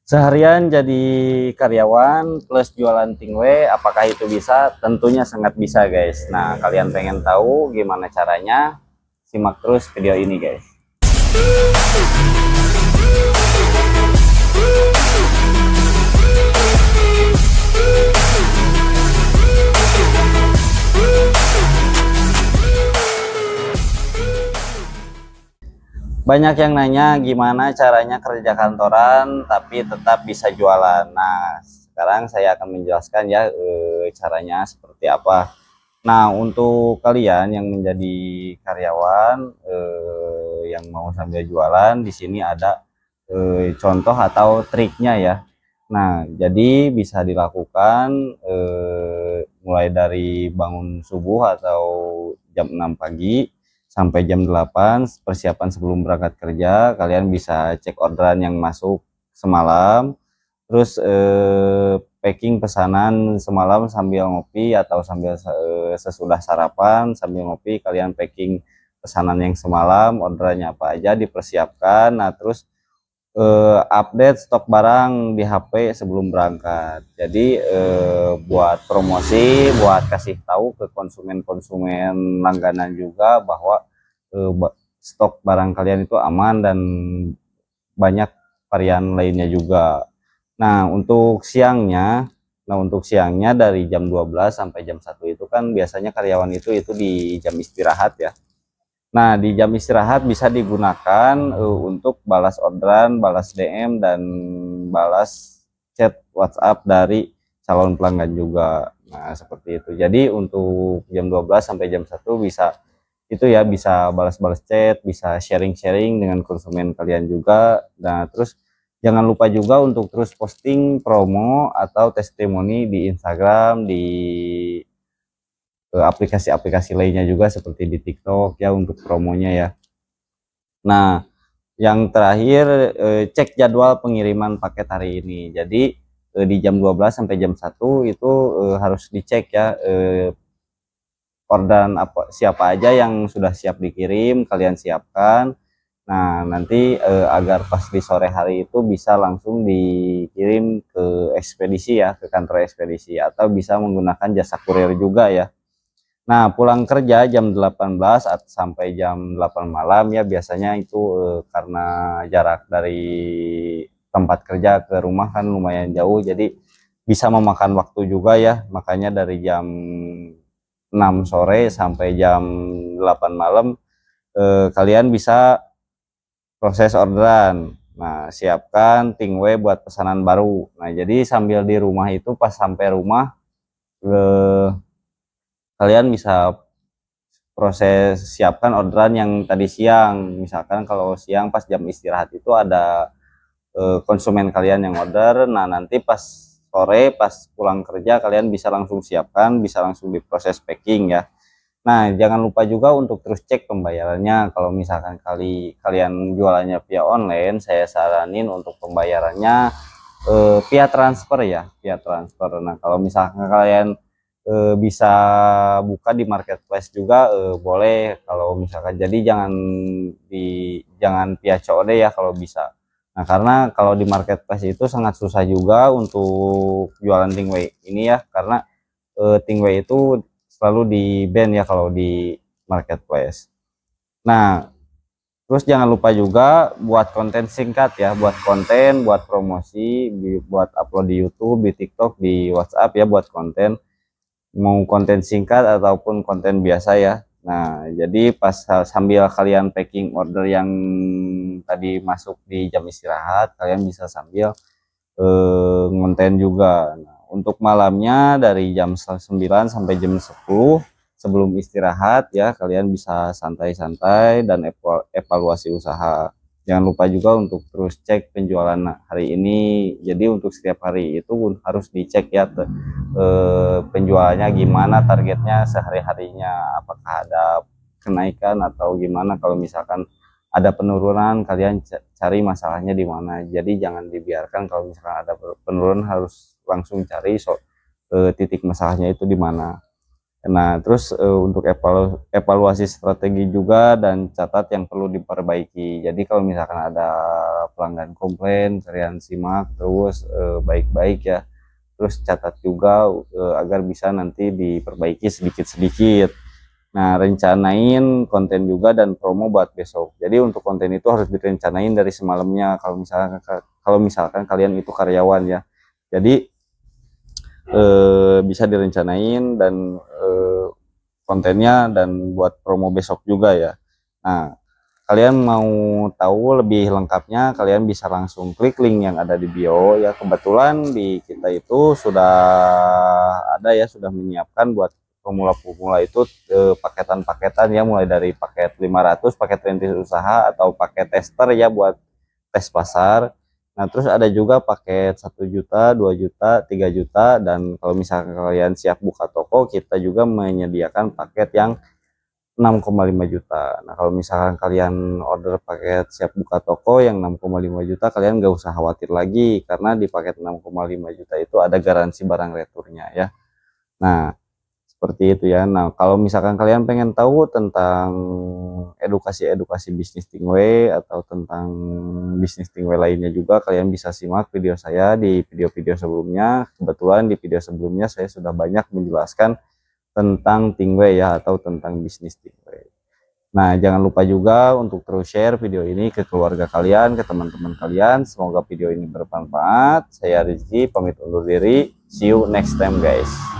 Seharian jadi karyawan plus jualan tingwe, apakah itu bisa? Tentunya sangat bisa, guys. Nah, kalian pengen tahu gimana caranya? Simak terus video ini, guys. Banyak yang nanya gimana caranya kerja kantoran tapi tetap bisa jualan. Nah, sekarang saya akan menjelaskan ya caranya seperti apa. Nah, untuk kalian yang menjadi karyawan yang mau sambil jualan, di sini ada contoh atau triknya ya. Nah, jadi bisa dilakukan mulai dari bangun subuh atau jam 6 pagi sampai jam 8 persiapan sebelum berangkat kerja. Kalian bisa cek orderan yang masuk semalam, terus packing pesanan semalam sambil ngopi atau sambil sesudah sarapan sambil ngopi, kalian packing pesanan yang semalam, orderannya apa aja dipersiapkan. Nah, terus update stok barang di HP sebelum berangkat. Jadi buat promosi, buat kasih tahu ke konsumen-konsumen langganan juga bahwa stok barang kalian itu aman dan banyak varian lainnya juga. Nah, untuk siangnya dari jam 12 sampai jam 1 itu kan biasanya karyawan itu di jam istirahat ya. Nah, di jam istirahat bisa digunakan untuk balas orderan, balas DM, dan balas chat WhatsApp dari calon pelanggan juga. Nah, seperti itu. Jadi untuk jam 12 sampai jam 1 bisa itu ya, bisa balas-balas chat, bisa sharing-sharing dengan konsumen kalian juga. Nah, terus jangan lupa juga untuk terus posting promo atau testimoni di Instagram, di aplikasi-aplikasi lainnya juga seperti di TikTok ya untuk promonya ya. Nah, yang terakhir cek jadwal pengiriman paket hari ini. Jadi di jam 12 sampai jam 1 itu harus dicek ya orderan siapa aja yang sudah siap dikirim, kalian siapkan. Nah, nanti agar pas di sore hari itu bisa langsung dikirim ke ekspedisi ya, ke kantor ekspedisi, atau bisa menggunakan jasa kurir juga ya. Nah, pulang kerja jam 18 sampai jam 8 malam ya, biasanya itu karena jarak dari tempat kerja ke rumah kan lumayan jauh, jadi bisa memakan waktu juga ya. Makanya dari jam 6 sore sampai jam 8 malam kalian bisa proses orderan. Nah, siapkan tingwe buat pesanan baru. Nah, jadi sambil di rumah itu pas sampai rumah kalian bisa proses siapkan orderan yang tadi siang. Misalkan kalau siang pas jam istirahat itu ada konsumen kalian yang order. Nah, nanti pas sore pas pulang kerja kalian bisa langsung siapkan, bisa langsung diproses packing ya. Nah, jangan lupa juga untuk terus cek pembayarannya. Kalau misalkan kalian jualannya via online, saya saranin untuk pembayarannya via transfer ya, via transfer. Nah, kalau misalkan kalian bisa buka di marketplace juga boleh kalau misalkan, jadi jangan via COD ya kalau bisa. Nah, karena kalau di marketplace itu sangat susah juga untuk jualan tingway ini ya, karena tingway itu selalu di ban ya kalau di marketplace. Nah, terus jangan lupa juga buat konten singkat ya, buat konten, buat promosi, buat upload di YouTube, di TikTok, di WhatsApp ya, buat konten, mau konten singkat ataupun konten biasa ya. Nah, jadi pas sambil kalian packing order yang tadi masuk di jam istirahat, kalian bisa sambil ngonten juga. Nah, untuk malamnya dari jam 9 sampai jam 10 sebelum istirahat ya, kalian bisa santai-santai dan evaluasi usaha. Jangan lupa juga untuk terus cek penjualan hari ini. Jadi untuk setiap hari itu harus dicek ya penjualannya gimana, targetnya sehari-harinya, apakah ada kenaikan atau gimana. Kalau misalkan ada penurunan, kalian cari masalahnya di mana. Jadi jangan dibiarkan kalau misalkan ada penurunan, harus langsung cari titik masalahnya itu di mana. Nah, terus untuk evaluasi strategi juga dan catat yang perlu diperbaiki. Jadi kalau misalkan ada pelanggan komplain, kalian simak terus baik-baik ya. Terus catat juga agar bisa nanti diperbaiki sedikit-sedikit. Nah, rencanain konten juga dan promo buat besok. Jadi untuk konten itu harus direncanain dari semalamnya kalau misalkan kalian itu karyawan ya. Jadi bisa direncanain dan kontennya dan buat promo besok juga ya. Nah, kalian mau tahu lebih lengkapnya, kalian bisa langsung klik link yang ada di bio ya. Kebetulan di kita itu sudah ada ya, sudah menyiapkan buat pemula-pemula itu paketan-paketan ya, mulai dari paket 500 paket rintis usaha atau paket tester ya buat tes pasar. Nah, terus ada juga paket 1 juta, 2 juta, 3 juta, dan kalau misalkan kalian siap buka toko, kita juga menyediakan paket yang 6,5 juta. Nah, kalau misalkan kalian order paket siap buka toko yang 6,5 juta, kalian gak usah khawatir lagi, karena di paket 6,5 juta itu ada garansi barang returnya ya. Nah, seperti itu ya. Nah, kalau misalkan kalian pengen tahu tentang edukasi bisnis Tingway atau tentang bisnis Tingway lainnya juga, kalian bisa simak video saya di video-video sebelumnya. Kebetulan di video sebelumnya saya sudah banyak menjelaskan tentang Tingway ya, atau tentang bisnis Tingway. Nah, jangan lupa juga untuk terus share video ini ke keluarga kalian, ke teman-teman kalian. Semoga video ini bermanfaat. Saya Rizky, pamit undur diri. See you next time guys.